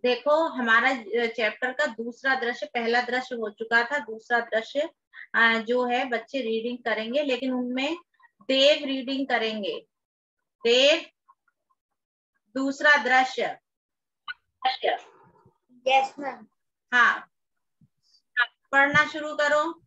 देखो हमारा चैप्टर का दूसरा दृश्य, पहला दृश्य हो चुका था, दूसरा दृश्य जो है बच्चे रीडिंग करेंगे, लेकिन उनमें देव रीडिंग करेंगे। देव, दूसरा दृश्य। Yes ma'am. हाँ, पढ़ना शुरू करो।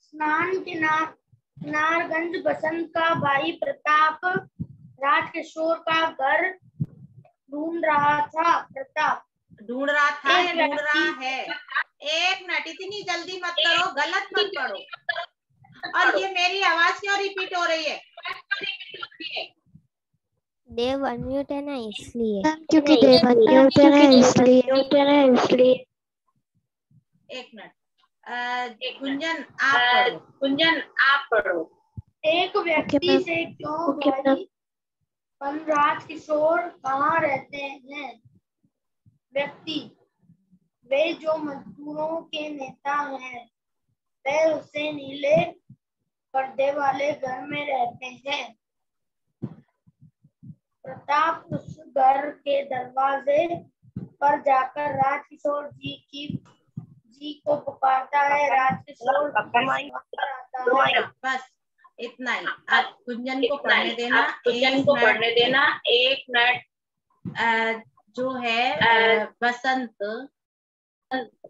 स्नान के नारगंज बसंत का भाई प्रताप राजकिशोर का घर ढूंढ रहा था। प्रताप ढूंढ रहा था या ढूंढ रहा व्यक्ति है? एक मिनट, इतनी जल्दी मत करो, गलत मत पढ़ो। और ये मेरी आवाज क्यों रिपीट हो रही है? देव अनम्यूट है ना इसलिए। क्योंकि देव अनम्यूट है ना इसलिए। एक मिनट, गुंजन आप पढ़ो। गुंजन आप पढ़ो। एक व्यक्ति से क्यों भाई वनराज किशोर कहाँ रहते हैं? व्यक्ति, वे जो मजदूरों के नेता हैं, वे उसे नीले पर्दे वाले घर में रहते हैं। प्रताप उस घर के दरवाजे पर जाकर राजकिशोर जी को पुकारता है। राजकिशोर आता है। बस इतना ही। अब गुंजन को पढ़ने देना। एक मिनट। जो है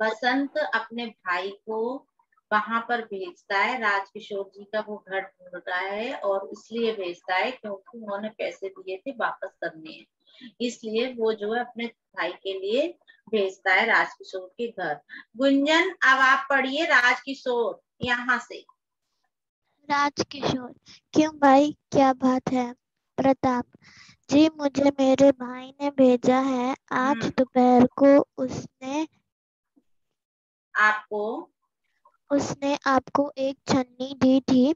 बसंत अपने भाई को वहां पर भेजता है। राजकिशोर जी का वो घर ढूंढ रहा है और इसलिए भेजता है क्योंकि उन्होंने पैसे दिए थे, वापस करने हैं, इसलिए वो जो है अपने भाई के लिए भेजता है राजकिशोर के घर। गुंजन अब आप पढ़िए राजकिशोर यहाँ से। राजकिशोर, क्यों भाई, क्या बात है? प्रताप जी, मुझे मेरे भाई ने भेजा है। आज दोपहर को उसने आपको एक छन्नी दी थी।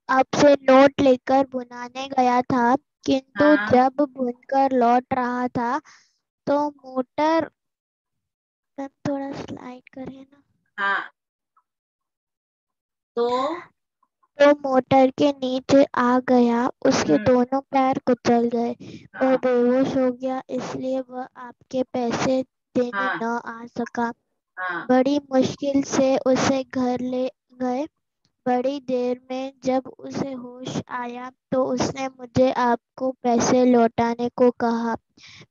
आपसे नोट लेकर बुनाने गया था, किंतु जब बुनकर लौट रहा था तो मोटर, थोड़ा स्लाइड करें ना। हाँ, तो मोटर के नीचे आ गया। उसके दोनों पैर कुचल गए। वह बेहोश हो गया, इसलिए वह आपके पैसे देने न आ सका। बड़ी मुश्किल से उसे घर ले गए। बड़ी देर में जब उसे होश आया तो उसने मुझे आपको पैसे लौटाने को कहा।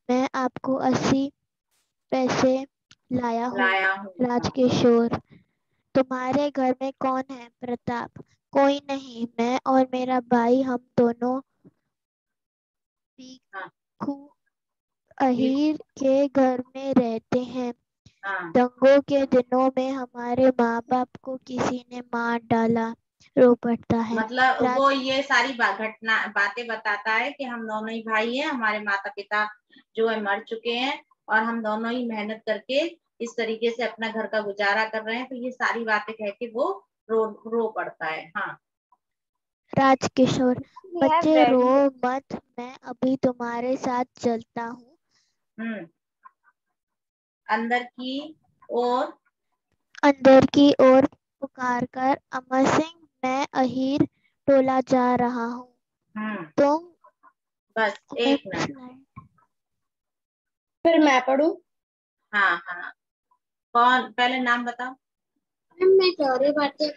मैं आपको 80 पैसे लाया हूँ। राजकिशोर, तुम्हारे घर में कौन है? प्रताप, कोई नहीं, मैं और मेरा भाई, हम दोनों भीखू अहीर के घर में रहते हैं। दंगों के दिनों में हमारे माँ बाप को किसी ने मार डाला। रो पड़ता है। मतलब वो ये सारी बातें बताता है कि हम दोनों ही भाई हैं, हमारे माता पिता जो है मर चुके हैं और हम दोनों ही मेहनत करके इस तरीके से अपना घर का गुजारा कर रहे हैं। तो ये सारी बातें कह के वो रो पड़ता है। हाँ राजकिशोर, बच्चे रो मत, मैं अभी तुम्हारे साथ चलता हूँ। अंदर की ओर पुकार कर, अमर सिंह, मैं अहीर टोला जा रहा हूँ। तुम बस एक मिनट, फिर मैं पढ़ूं? हाँ, कौन पहले नाम बताओ? मैं सौरभ भाटिया।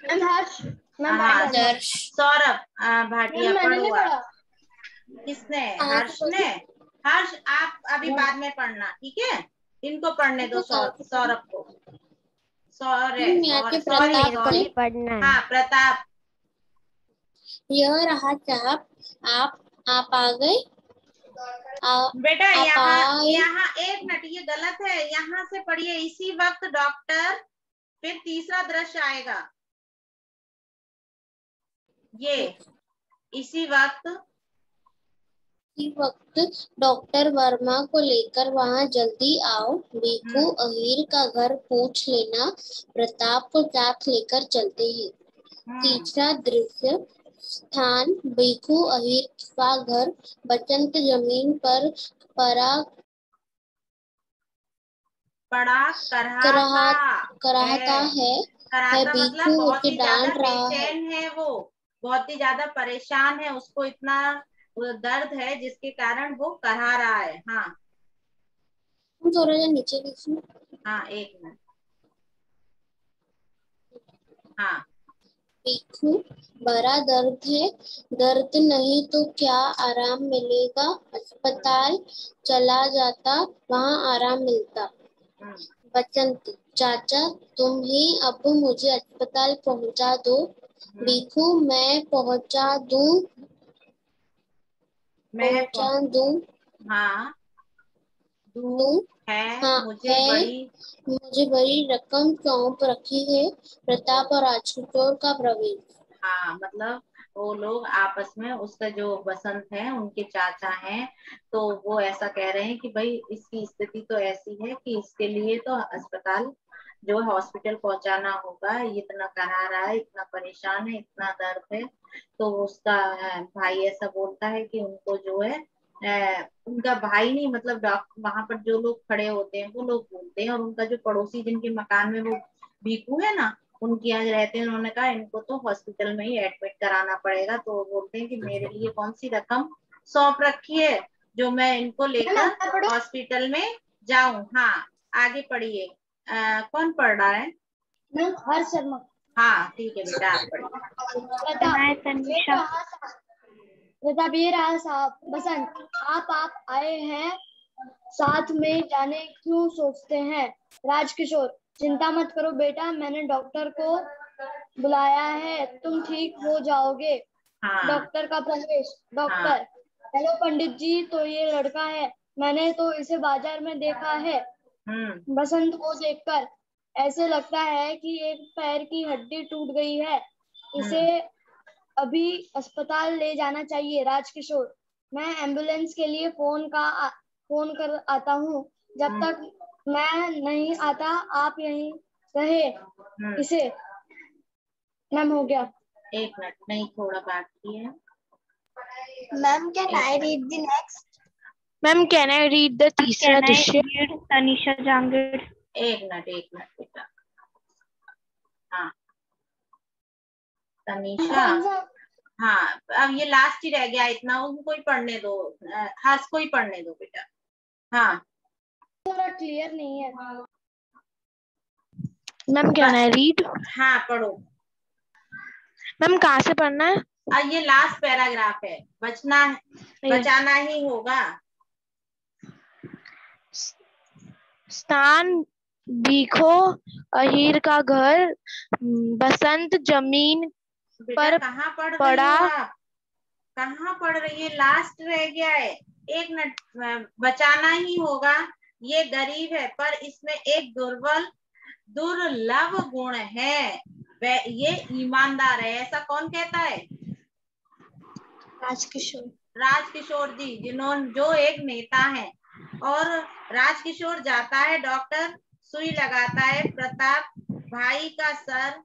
सौरभ भाटिया पढ़ो। किसने? हर्ष ने। हर्ष आप अभी बाद में पढ़ना, ठीक है? इनको पढ़ने दो, सौरभ को। सॉरी, पढ़ना है। हाँ प्रताप। यह रहा साहब, आप आ गए। बेटा यहाँ एक मिनट, ये गलत है, यहाँ से पढ़िए। इसी वक्त डॉक्टर, फिर तीसरा दृश्य आएगा। ये इसी वक्त डॉक्टर वर्मा को लेकर वहाँ जल्दी आओ। भीखू अहीर का घर पूछ लेना। प्रताप को साथ लेकर चलते हैं। तीसरा दृश्य, स्थान भीखू अहीर का घर। बसंत जमीन पर पड़ा कराहता है। कराहता मतलब भीखू बहुत उसे ही ज्यादा डांट रहा है। बेचैन है वो। बहुत ही ज्यादा परेशान है, उसको इतना दर्द है जिसके कारण वो कहा रहा है। हाँ थोड़ा नीचे लीजिए। हाँ एक मिनट। हाँ भीखू, बड़ा दर्द है, दर्द नहीं तो क्या आराम मिलेगा, अस्पताल चला जाता वहाँ आराम मिलता। बसंत, चाचा तुम ही अब मुझे अस्पताल पहुँचा दो। भीखू, मैं पहुँचा दूँ। मैं पहुँचा दूँ। हाँ दूँ है हाँ मुझे है, बड़ी मुझे बड़ी रकम सौंप रखी है। प्रताप और राजकिशोर का प्रवेश। हाँ मतलब वो लोग आपस में, उसका जो बसंत है उनके चाचा हैं, तो वो ऐसा कह रहे हैं कि भाई इसकी स्थिति तो ऐसी है कि इसके लिए तो अस्पताल जो है हॉस्पिटल पहुंचाना होगा, ये इतना करा रहा है, इतना परेशान है, इतना दर्द है। तो उसका भाई ऐसा बोलता है कि उनको जो है उनका भाई नहीं, मतलब डॉक्टर वहां पर जो लोग खड़े होते हैं वो लोग बोलते हैं, और उनका जो पड़ोसी जिनके मकान में वो भीखू है ना, उनके यहाँ रहते हैं, उन्होंने कहा इनको तो हॉस्पिटल में ही एडमिट कराना पड़ेगा। तो वो बोलते हैं कि मेरे लिए कौन सी रकम सौंप रखी है जो मैं इनको लेकर हॉस्पिटल में जाऊं। हाँ आगे पढ़िए। कौन पढ़ रहा है? हर शर्मा। हाँ ठीक है बेटा, आप पढ़िए। प्रताप साहब। बसंत, आप आए हैं, साथ में जाने क्यों सोचते हैं? राजकिशोर, चिंता मत करो बेटा, मैंने डॉक्टर को बुलाया है, तुम ठीक हो जाओगे। हाँ डॉक्टर का प्रवेश। हाँ डॉक्टर, हेलो पंडित जी, तो ये लड़का है, मैंने तो इसे बाजार में देखा है। बसंत को देखकर ऐसे लगता है कि एक पैर की हड्डी टूट गई है, इसे अभी अस्पताल ले जाना चाहिए। राजकिशोर, मैं एम्बुलेंस के लिए फोन कर आता हूँ, जब तक मैं नहीं आता आप यहीं रहे। इसे मैम हो गया। एक मिनट, नहीं थोड़ा बाकी है। Ma'am can I read the next? Ma'am can I read the तीसरा दृश्य? तनिषा जांगड़। एक मिनट बेटा। हाँ तनीषा, हाँ अब ये लास्ट ही रह गया इतना, उनको ही पढ़ने दो, हर्ष को ही पढ़ने दो बेटा। हाँ थोड़ा क्लियर नहीं है। Ma'am can I read? हाँ पढ़ो। मैम कहाँ से पढ़ना है? ये लास्ट पैराग्राफ है, बचाना ही होगा। स्थान भीखो, अहीर का घर, बसंत जमीन बेटा पर कहाँ पढ़ रही पड़ा। हो आप? कहाँ पढ़ रही है? लास्ट रह गया है। एक मिनट, बचाना ही होगा। ये गरीब है पर इसमें एक दुर्लभ गुण है, ये ईमानदार है। ऐसा कौन कहता है? राजकिशोर जी, जो एक नेता है। और राजकिशोर जाता है, डॉक्टर सुई लगाता है, प्रताप भाई का सर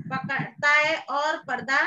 पकड़ता है और पर्दा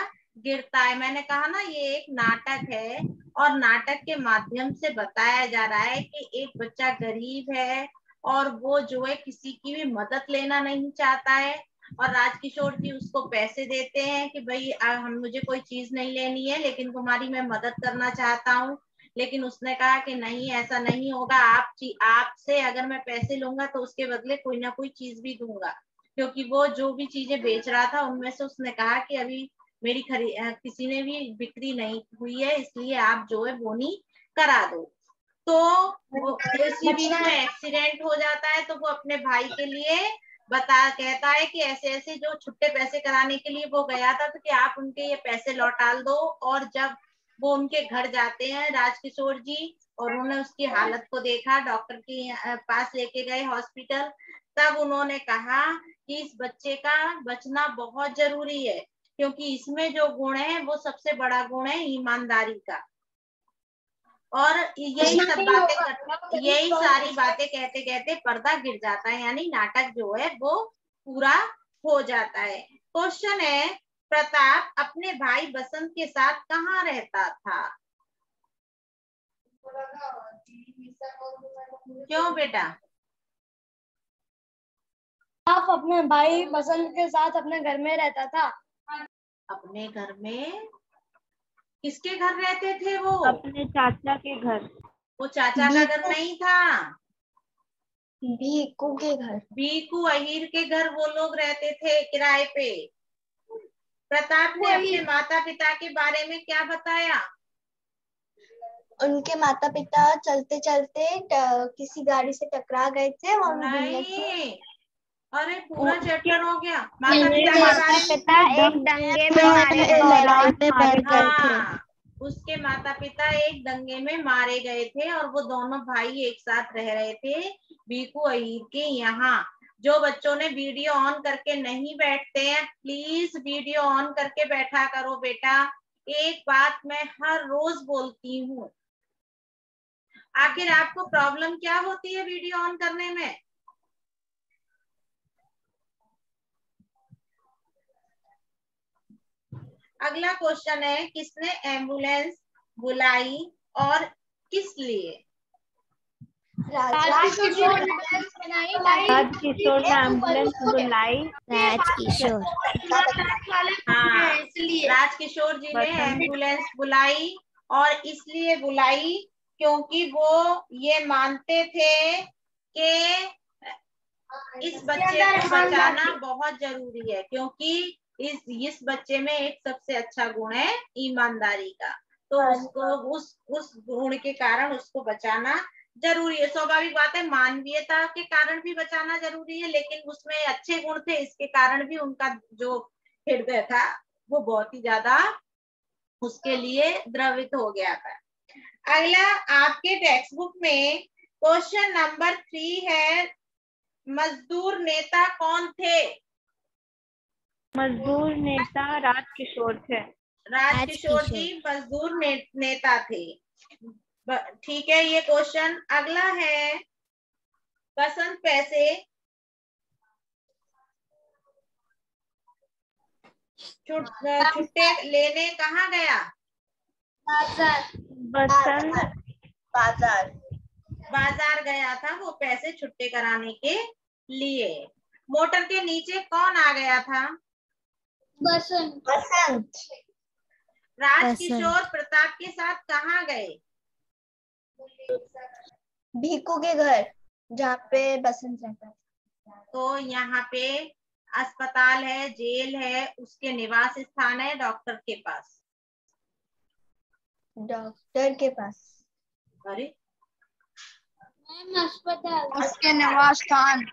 गिरता है। मैंने कहा ना ये एक नाटक है, और नाटक के माध्यम से बताया जा रहा है कि एक बच्चा गरीब है और वो जो है किसी की भी मदद लेना नहीं चाहता है, और राजकिशोर जी उसको पैसे देते हैं कि भाई हम मुझे कोई चीज नहीं लेनी है लेकिन तुम्हारी मैं मदद करना चाहता हूँ। लेकिन उसने कहा कि नहीं ऐसा नहीं होगा, आपसे अगर मैं पैसे लूंगा तो उसके बदले कोई ना कोई चीज भी दूंगा, क्योंकि वो जो भी चीजें बेच रहा था उनमें से उसने कहा कि अभी मेरी किसी ने भी बिक्री नहीं हुई है, इसलिए आप जो है बोनी करा दो। तो वो इसी बीच में एक्सीडेंट हो जाता है, तो वो अपने भाई के लिए कहता है कि ऐसे ऐसे जो छुट्टे पैसे कराने के लिए वो गया था, तो कि आप उनके ये पैसे लौटा दो। और जब वो उनके घर जाते हैं राजकिशोर जी, और उन्होंने उसकी हालत को देखा, डॉक्टर के पास लेके गए हॉस्पिटल, तब उन्होंने कहा कि इस बच्चे का बचना बहुत जरूरी है, क्योंकि इसमें जो गुण है वो सबसे बड़ा गुण है ईमानदारी का। और यही सारी बातें कहते कहते पर्दा गिर जाता है, यानी नाटक जो है वो पूरा हो जाता है। क्वेश्चन है, प्रताप अपने भाई बसंत के साथ कहाँ रहता था? क्यों बेटा? आप अपने भाई बसंत के साथ अपने घर में रहता था। अपने घर में किसके घर रहते थे वो? अपने चाचा के घर। वो चाचा का घर नहीं था, भीकू के घर। भीकू अहीर के घर वो लोग रहते थे किराए पे। प्रताप ने अपने माता पिता के बारे में क्या बताया? उनके माता पिता चलते चलते किसी गाड़ी से टकरा गए थे और नहीं, अरे पूरा चैप्टर हो गया। माता पिता के बारे में एक दंगे में मारे गए। उसके माता पिता एक दंगे में मारे गए थे और वो दोनों भाई एक साथ रह रहे थे भीकू अहीर के यहाँ। जो बच्चों ने वीडियो ऑन करके नहीं बैठते हैं, प्लीज वीडियो ऑन करके बैठा करो बेटा। एक बात मैं हर रोज बोलती हूँ, आखिर आपको प्रॉब्लम क्या होती है वीडियो ऑन करने में? अगला क्वेश्चन है, किसने एम्बुलेंस बुलाई और किस लिए? राजकिशोर ने एम्बुलेंस बुलाई। राजकिशोर। हाँ, राजकिशोर जी ने एम्बुलेंस बुलाई और इसलिए बुलाई क्योंकि वो ये मानते थे कि इस बच्चे को बचाना बहुत जरूरी है, क्योंकि इस बच्चे में एक सबसे अच्छा गुण है ईमानदारी का। तो उसको उस गुण के कारण उसको बचाना जरूरी है। स्वाभाविक बात है, मानवीयता के कारण भी बचाना जरूरी है, लेकिन उसमें अच्छे गुण थे, इसके कारण भी उनका जो हृदय था वो बहुत ही ज्यादा उसके लिए द्रवित हो गया था। अगला आपके टेक्स्ट बुक में क्वेश्चन नंबर 3 है, मजदूर नेता कौन थे? मजदूर नेता राजकिशोर थे। राजकिशोर जी मजदूर नेता थे। ठीक है, ये क्वेश्चन। अगला है, बसंत पैसे छुट्टे लेने कहाँ गया? बाजार गया था वो पैसे छुट्टे कराने के लिए। मोटर के नीचे कौन आ गया था? बसंत। राजकिशोर प्रताप के साथ कहाँ गए? भीकू के घर, जहाँ पे बसंत रहता है। तो यहाँ पे अस्पताल है, जेल है, उसके निवास स्थान है डॉक्टर के पास। डॉक्टर के पास? अरे अस्पताल, उसके निवास स्थान।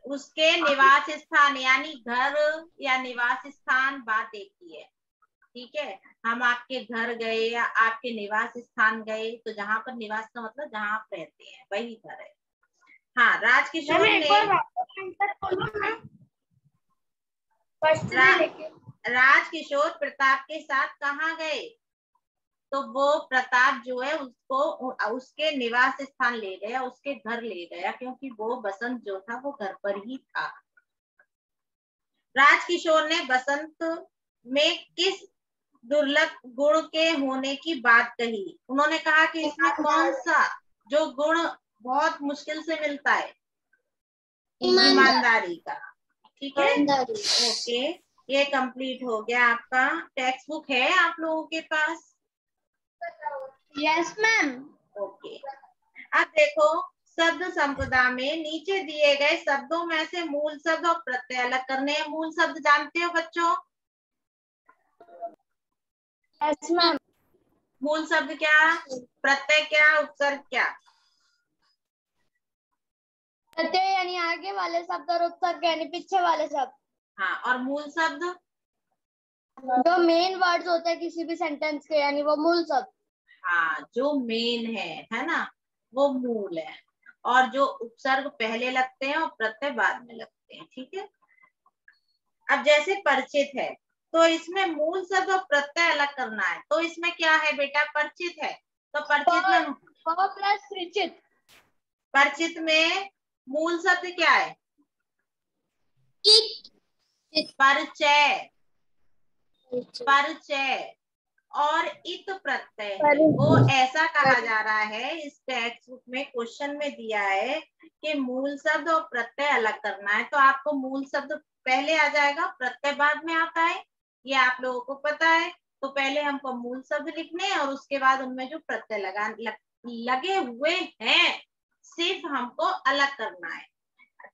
उसके निवास स्थान यानी घर या निवास स्थान, बात एक ही है। ठीक है, हम आपके घर गए या आपके निवास स्थान गए, तो जहाँ पर निवास का मतलब जहाँ आप रहते हैं वही घर है। हाँ, राजकिशोर राजकिशोर प्रताप के साथ कहाँ गए? तो वो प्रताप जो है उसको उसके निवास स्थान ले गया, उसके घर ले गया, क्योंकि वो बसंत जो था वो घर पर ही था। राजकिशोर ने बसंत में किस दुर्लभ गुण के होने की बात कही? उन्होंने कहा कि इसमें कौन सा जो गुण बहुत मुश्किल से मिलता है? ईमानदारी का। ठीक है, ओके, ये कंप्लीट हो गया आपका। टेक्स्ट बुक है आप लोगों के पास? Yes ma'am. ओके, अब देखो, शब्द संपदा में नीचे दिए गए शब्दों में से मूल शब्द और प्रत्यय अलग करने हैं। मूल शब्द जानते हो बच्चों? Yes ma'am. मूल शब्द क्या, प्रत्यय क्या, उपसर्ग क्या? प्रत्यय यानी आगे वाले शब्द और उपसर्ग यानी पीछे वाले शब्द। हाँ, और मूल शब्द जो मेन वर्ड्स होते हैं किसी भी सेंटेंस के, यानी वो मूल शब्द। हाँ, जो मेन है ना, वो मूल है, और जो उपसर्ग पहले लगते हैं और प्रत्यय बाद में लगते हैं। ठीक है, अब जैसे परिचित है, तो इसमें मूल शब्द और प्रत्यय अलग करना है। तो इसमें क्या है बेटा, परिचित है तो परिचित में प्लस परिचित। परिचित में मूल शब्द क्या है? परिचय। परिचय और इत प्रत्यय वो ऐसा कहा जा रहा है, इस टेक्स्ट बुक में क्वेश्चन में दिया है कि मूल शब्द और प्रत्यय अलग करना है। तो आपको मूल शब्द पहले आ जाएगा, प्रत्यय बाद में आता है, ये आप लोगों को पता है। तो पहले हमको मूल शब्द लिखने हैं और उसके बाद उनमें जो प्रत्यय लगे हुए हैं सिर्फ हमको अलग करना है।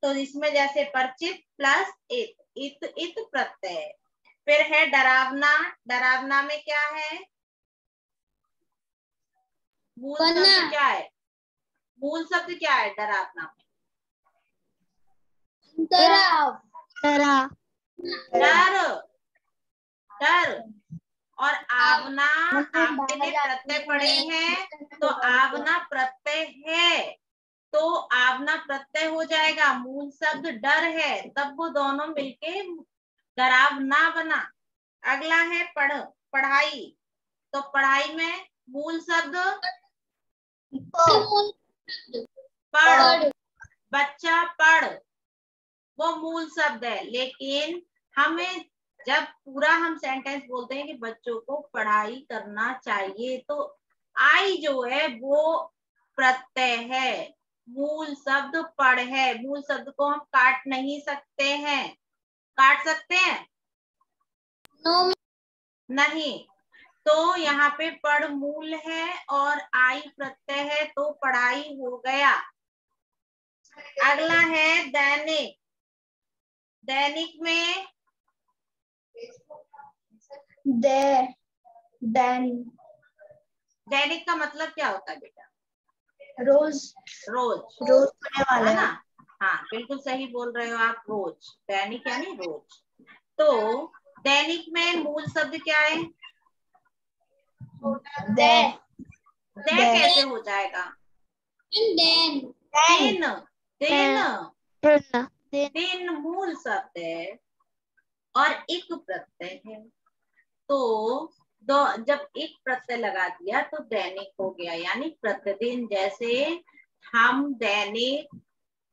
तो इसमें जैसे परिचित प्लस इत प्रत्यय। फिर है डरावना। डरावना में क्या है? मूल शब्द क्या है? मूल शब्द क्या है डरावना में? डरा। डर। डर। और आवना, आपने प्रत्यय पढ़े हैं तो आवना प्रत्यय है, तो आवना प्रत्यय हो जाएगा। मूल शब्द डर है, तब वो दोनों मिलके डरावना बना। अगला है पढ़ाई। तो पढ़ाई में मूल शब्द पढ़। बच्चा पढ़, वो मूल शब्द है। लेकिन हमें जब पूरा हम सेंटेंस बोलते हैं कि बच्चों को पढ़ाई करना चाहिए, तो आई जो है वो प्रत्यय है, मूल शब्द पढ़ है। मूल शब्द को हम काट नहीं सकते हैं। काट सकते हैं? नहीं। तो यहाँ पे पढ़ मूल है और आई प्रत्यय है, तो पढ़ाई हो गया। अगला है दैनिक। दैनिक में दैनिक का मतलब क्या होता है बेटा? रोज। रोज। रोज होने वाला है ना? हाँ, बिल्कुल सही बोल रहे हो आप। रोज, दैनिक यानी रोज। तो दैनिक में मूल शब्द क्या है? दे कैसे हो जाएगा? दिन। दिन मूल शब्द है और एक प्रत्यय है। तो जब एक प्रत्यय लगा दिया तो दैनिक हो गया, यानी प्रतिदिन। जैसे हम दैनिक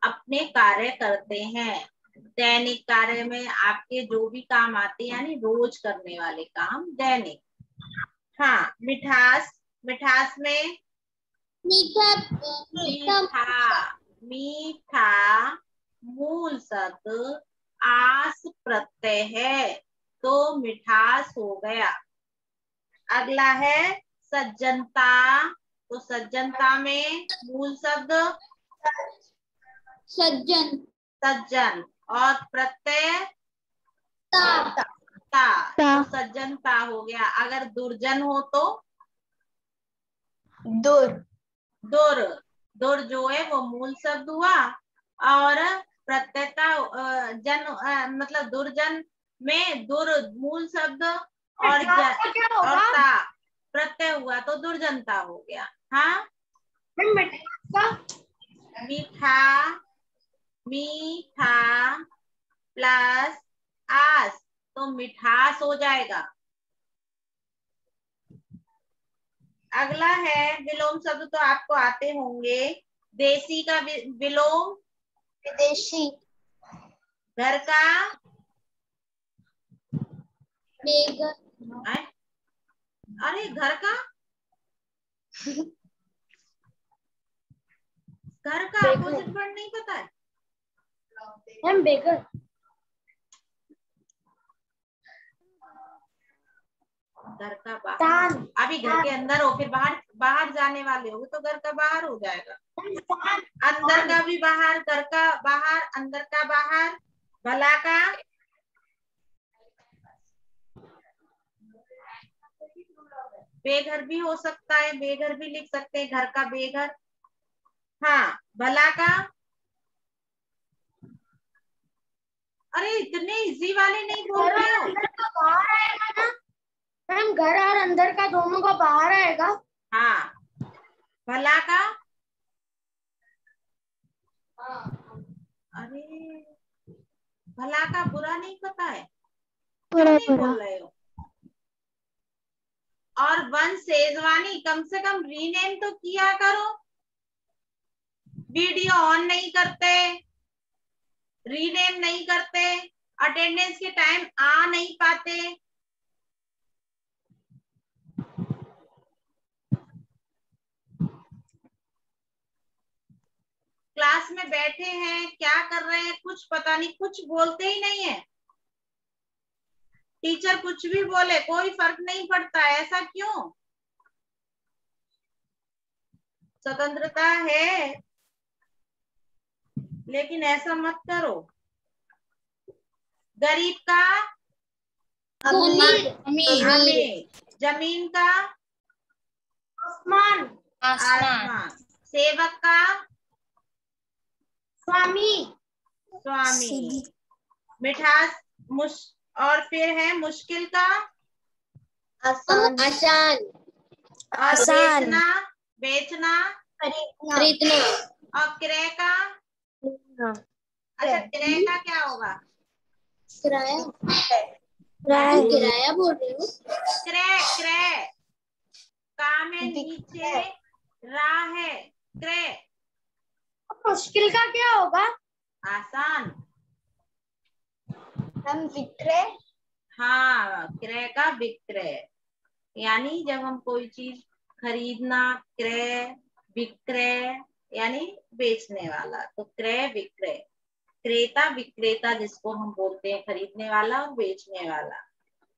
अपने कार्य करते हैं। दैनिक कार्य में आपके जो भी काम आते हैं, यानी रोज करने वाले काम दैनिक। हाँ, मिठास। मिठास में मीठा मूल शब्द आस प्रत्यय है, तो मिठास हो गया। अगला है सज्जनता। तो सज्जनता में मूल शब्द सज्जन और प्रत्यय तो सज्जनता हो गया। अगर दुर्जन हो तो दुर जो है वो मूल शब्द हुआ और प्रत्ययता मतलब दुर्जन में दुर मूल शब्द और प्रत्यय हुआ तो दुर्जनता हो गया। हाँ, मीठा प्लस आस तो मिठास हो जाएगा। अगला है विलोम शब्द। तो आपको आते होंगे। देसी का विलोम विदेशी। घर का अरे घर का अपोजिट वर्ड नहीं पता है? हम बेगर। घर का बाहर। अभी घर के अंदर हो, फिर बाहर जाने वाले हो तो घर का बाहर हो जाएगा। अंदर का भी बाहर, घर का बाहर, अंदर का बाहर। भला का बेघर भी हो सकता है, बेघर भी लिख सकते हैं, घर का बेघर। हाँ, भला का अरे इतने इजी वाले नहीं बोल रहे हो। बाहर आएगा ना मैम, घर और अंदर का दोनों का बाहर आएगा। हाँ, भला का अरे भला का बुरा नहीं पता है? क्यों नहीं बोल रहे हो? और वन शेजवानी कम से कम रीनेम तो किया करो। वीडियो ऑन नहीं करते, रीनेम नहीं करते, अटेंडेंस के टाइम आ नहीं पाते। क्लास में बैठे हैं, क्या कर रहे हैं कुछ पता नहीं, कुछ बोलते ही नहीं है। टीचर कुछ भी बोले कोई फर्क नहीं पड़ता, ऐसा क्यों? स्वतंत्रता है लेकिन ऐसा मत करो। गरीब का अमीर, जमीन का आसमान, आसमान, सेवक का स्वामी, मिठास और फिर है मुश्किल का आसान, और बेचना खरीदना, और क्रय का, अच्छा क्रय का क्या होगा? किराया बोल रही हूँ। क्रय का में नीचे रा है, क्रय। मुश्किल का क्या होगा? आसान। हम विक्रय, हाँ, क्रय का विक्रय, यानी जब हम कोई चीज खरीदना, क्रय, विक्रय यानी बेचने वाला, तो क्रय विक्रय, क्रेता विक्रेता जिसको हम बोलते हैं, खरीदने वाला और बेचने वाला।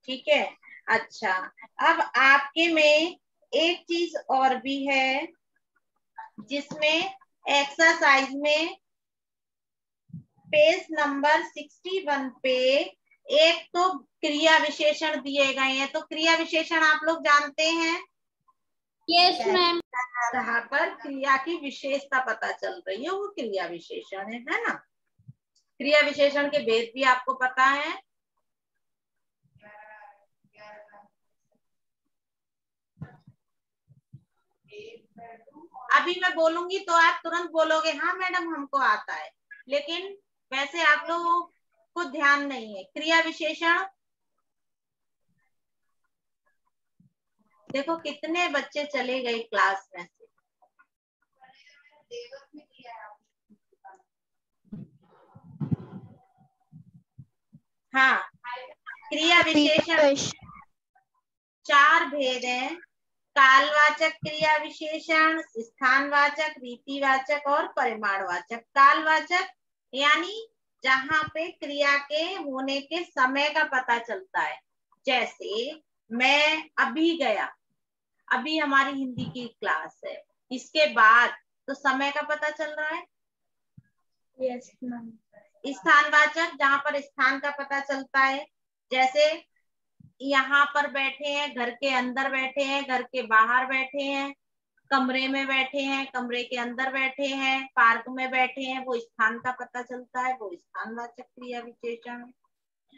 ठीक है। अच्छा, अब आपके में एक चीज और भी है जिसमें एक्सरसाइज में पेज नंबर 61 पे एक तो क्रिया विशेषण दिए गए हैं। तो क्रिया विशेषण आप लोग जानते हैं? Yes ma'am. जहाँ पर क्रिया की विशेषता पता चल रही है वो क्रिया विशेषण है ना? क्रिया विशेषण के भेद भी आपको पता है। अभी मैं बोलूंगी तो आप तुरंत बोलोगे हाँ मैडम हमको आता है, लेकिन वैसे आप लोगों को ध्यान नहीं है। क्रिया विशेषण देखो कितने बच्चे चले गए क्लास में से। हाँ, क्रिया विशेषण 4 भेद हैं। कालवाचक क्रिया विशेषण, स्थानवाचक, रीतिवाचक और परिमाणवाचक। कालवाचक यानी जहाँ पे क्रिया के होने के समय का पता चलता है, जैसे मैं अभी गया, अभी हमारी हिंदी की क्लास है, इसके बाद तो समय का पता चल रहा है। Yes ma'am. स्थानवाचक जहाँ पर स्थान का पता चलता है, जैसे यहाँ पर बैठे हैं, घर के अंदर बैठे हैं, घर के बाहर बैठे हैं, कमरे में बैठे हैं, कमरे के अंदर बैठे हैं, पार्क में बैठे हैं, वो स्थान का पता चलता है, वो स्थानवाचक क्रिया विशेषण है।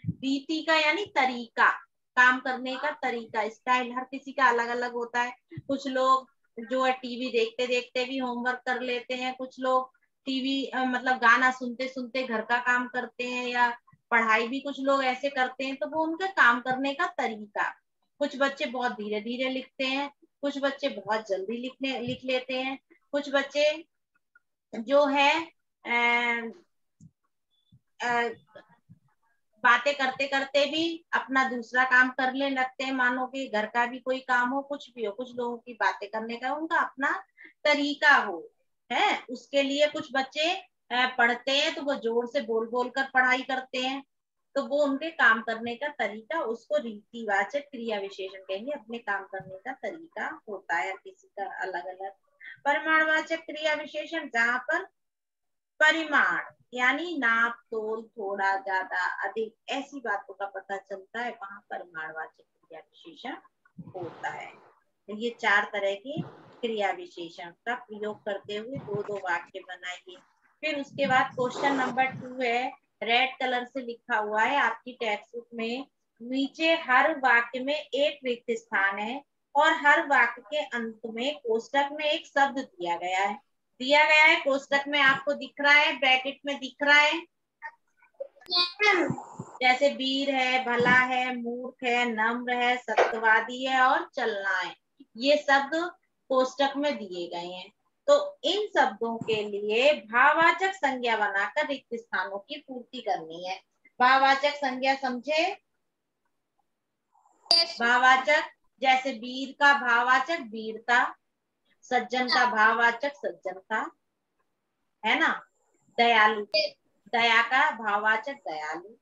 रीति का यानी तरीका, काम करने का तरीका, स्टाइल हर किसी का अलग अलग होता है। कुछ लोग जो है टीवी देखते देखते भी होमवर्क कर लेते हैं, कुछ लोग टीवी मतलब गाना सुनते सुनते घर का काम करते हैं, या पढ़ाई भी कुछ लोग ऐसे करते हैं, तो वो उनका काम करने का तरीका। कुछ बच्चे बहुत धीरे धीरे लिखते हैं, कुछ बच्चे बहुत जल्दी लिख लेते हैं, कुछ बच्चे जो है बातें करते करते भी अपना दूसरा काम करने लगते हैं, मानो कि घर का भी कोई काम हो, कुछ भी हो। कुछ लोगों की बातें करने का उनका अपना तरीका हो है, उसके लिए कुछ बच्चे पढ़ते हैं तो वो जोर से बोल बोल कर पढ़ाई करते हैं, तो वो उनके काम करने का तरीका, उसको रीतिवाचक क्रिया विशेषण कहेंगे। अपने काम करने का तरीका होता है किसी का अलग अलग। परिमाणवाचक क्रिया विशेषण जहाँ पर परिमाण यानी नाप तोल, थोड़ा ज्यादा अधिक ऐसी बातों का पता चलता है, वहां परिमाणवाचक क्रिया विशेषण होता है। तो ये 4 तरह के क्रिया विशेषण का प्रयोग करते हुए 2-2 वाक्य बनाइए। फिर उसके बाद क्वेश्चन नंबर 2 है, रेड कलर से लिखा हुआ है आपकी टेक्स्ट बुक में। नीचे हर वाक्य में एक रिक्त स्थान है और हर वाक्य के अंत में कोष्टक में एक शब्द दिया गया है। कोष्टक में आपको दिख रहा है, ब्रैकेट में दिख रहा है, जैसे वीर है, भला है, मूर्ख है, नम्र है, सत्यवादी है और चलना है। ये शब्द कोष्टक में दिए गए हैं। तो इन शब्दों के लिए भाववाचक संज्ञा बनाकर रिक्त स्थानों की पूर्ति करनी है। भाववाचक संज्ञा समझे? भाववाचक जैसे वीर का भाववाचक वीरता, सज्जन का भाववाचक सज्जनता, है ना? दयालु, दया का भाववाचक दयालु।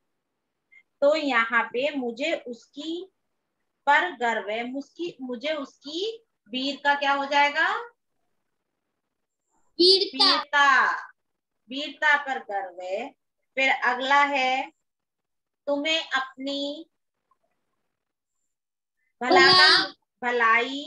तो यहाँ पे मुझे उसकी पर गर्व है, मुझे उसकी वीर का क्या हो जाएगा? वीरता। वीरता पर गर्व है। फिर अगला है तुम्हें अपनी भलाई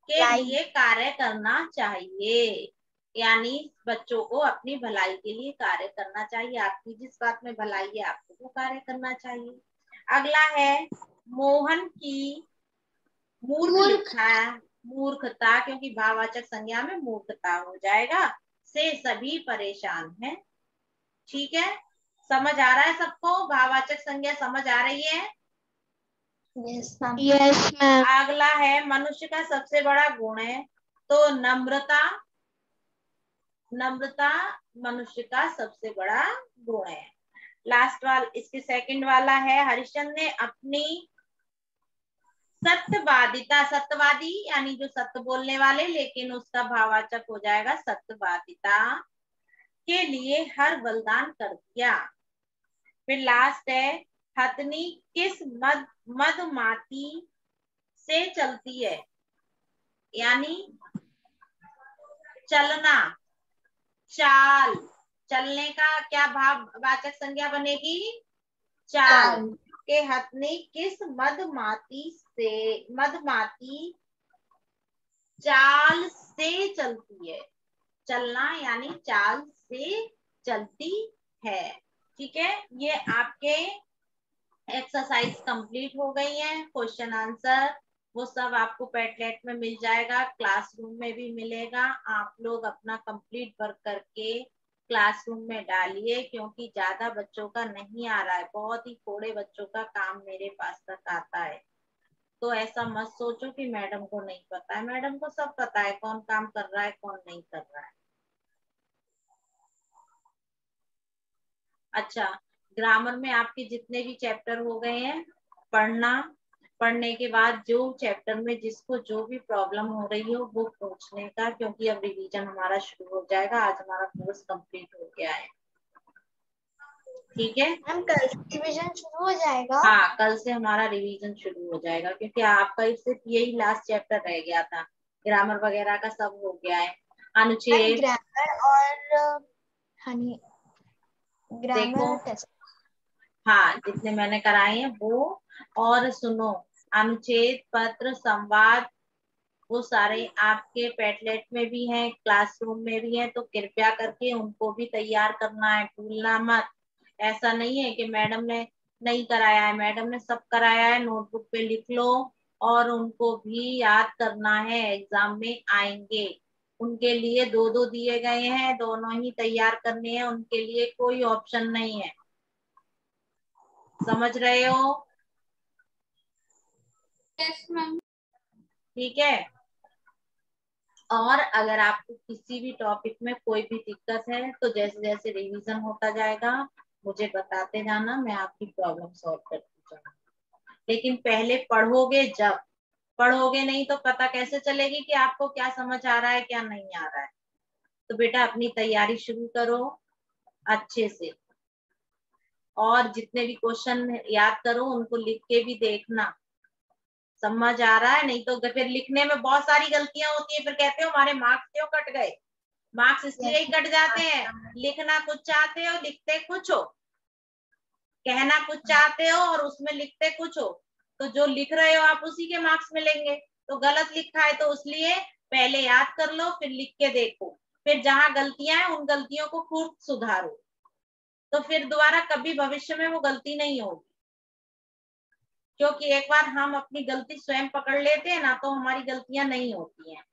के लिए कार्य करना चाहिए। यानी बच्चों को अपनी भलाई के लिए कार्य करना चाहिए। आपकी जिस बात में भलाई है आपको वो कार्य करना चाहिए। अगला है मोहन की मूर्खता, क्योंकि भाववाचक संज्ञा में मूर्खता हो जाएगा, से सभी परेशान हैं। ठीक है, समझ आ रहा है सबको? भाववाचक संज्ञा समझ आ रही है? Yes ma'am. Yes ma'am. अगला है मनुष्य का सबसे बड़ा गुण है, तो नम्रता मनुष्य का सबसे बड़ा गुण है। लास्ट वाला, इसके सेकंड वाला है हरिश्चंद्र ने अपनी सत्यवादी यानी जो सत्य बोलने वाले, लेकिन उसका भाववाचक हो जाएगा सत्यवादिता के लिए हर बलिदान कर दिया। फिर लास्ट है हथनी किस मदमाती से चलती है, यानी चलने का क्या भाववाचक संज्ञा बनेगी? चाल। के हथनी किस मदमाती चाल से चलती है। चलना यानी चाल से चलती है। ठीक है, ये आपके एक्सरसाइज कंप्लीट हो गई है। क्वेश्चन आंसर वो सब आपको पैडलेट में मिल जाएगा, क्लासरूम में भी मिलेगा। आप लोग अपना कंप्लीट वर्क करके क्लासरूम में डालिए, क्योंकि ज्यादा बच्चों का नहीं आ रहा है, बहुत ही थोड़े बच्चों का काम मेरे पास तक आता है। तो ऐसा मत सोचो कि मैडम को नहीं पता है, मैडम को सब पता है, कौन काम कर रहा है कौन नहीं कर रहा है। अच्छा, ग्रामर में आपके जितने भी चैप्टर हो गए हैं पढ़ने के बाद जो चैप्टर में जिसको जो भी प्रॉब्लम हो रही हो वो पूछने का, क्योंकि अब रिवीजन हमारा शुरू हो जाएगा। आज हमारा कोर्स कंप्लीट हो गया है। ठीक है मैम, कल रिवीजन शुरू हो जाएगा? हाँ, कल से हमारा रिवीजन शुरू हो जाएगा, क्योंकि आपका सिर्फ यही लास्ट चैप्टर रह गया था। ग्रामर वगैरह का सब हो गया है। अनुच्छेद ग्रामर और देखो, टेस्ट। हाँ, जितने मैंने कराए हैं वो। और सुनो, अनुच्छेद पत्र संवाद वो सारे आपके पैडलेट में भी हैं, क्लासरूम में भी हैं, तो कृपया करके उनको भी तैयार करना है, भूलना मत। ऐसा नहीं है कि मैडम ने नहीं कराया है, मैडम ने सब कराया है। नोटबुक पे लिख लो, और उनको भी याद करना है, एग्जाम में आएंगे। उनके लिए दो दो दिए गए हैं, दोनों ही तैयार करने हैं, उनके लिए कोई ऑप्शन नहीं है। समझ रहे हो? Yes ma'am. ठीक है, और अगर आपको किसी भी टॉपिक में कोई भी दिक्कत है तो जैसे जैसे रिवीजन होता जाएगा मुझे बताते जाना, मैं आपकी प्रॉब्लम सॉल्व करती जाऊंगी। लेकिन पहले पढ़ोगे, जब पढ़ोगे नहीं तो पता कैसे चलेगी कि आपको क्या समझ आ रहा है क्या नहीं आ रहा है। तो बेटा अपनी तैयारी शुरू करो अच्छे से, और जितने भी क्वेश्चन याद करो उनको लिख के भी देखना। समझ आ रहा है? नहीं तो फिर लिखने में बहुत सारी गलतियां होती है, फिर कहते हो हमारे मार्क्स क्यों कट गए। मार्क्स इसलिए ही कट जाते हैं, लिखना कुछ चाहते हो लिखते कुछ हो, कहना कुछ चाहते हो और उसमें लिखते कुछ हो। तो जो लिख रहे हो आप उसी के मार्क्स मिलेंगे। तो गलत लिखा है तो उसलिए पहले याद कर लो, फिर लिख के देखो, फिर जहां गलतियां हैं उन गलतियों को खूब सुधारो, तो फिर दोबारा कभी भविष्य में वो गलती नहीं होगी। क्योंकि एक बार हम अपनी गलती स्वयं पकड़ लेते हैं ना, तो हमारी गलतियां नहीं होती हैं।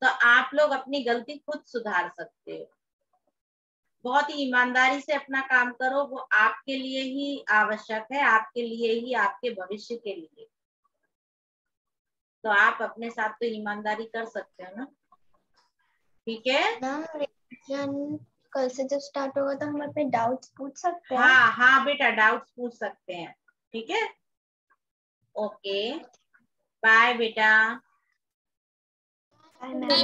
तो आप लोग अपनी गलती खुद सुधार सकते हो। बहुत ही ईमानदारी से अपना काम करो, वो आपके लिए ही आवश्यक है, आपके लिए ही, आपके भविष्य के लिए। तो आप अपने साथ तो ईमानदारी कर सकते हो ना। ठीक है, मैम, रिवीजन कल से जब स्टार्ट होगा तो हम अपने डाउट्स पूछ सकते हैं? हाँ हाँ बेटा, डाउट्स पूछ सकते हैं। ठीक है, ओके, बाय बेटा। Bye ma'am.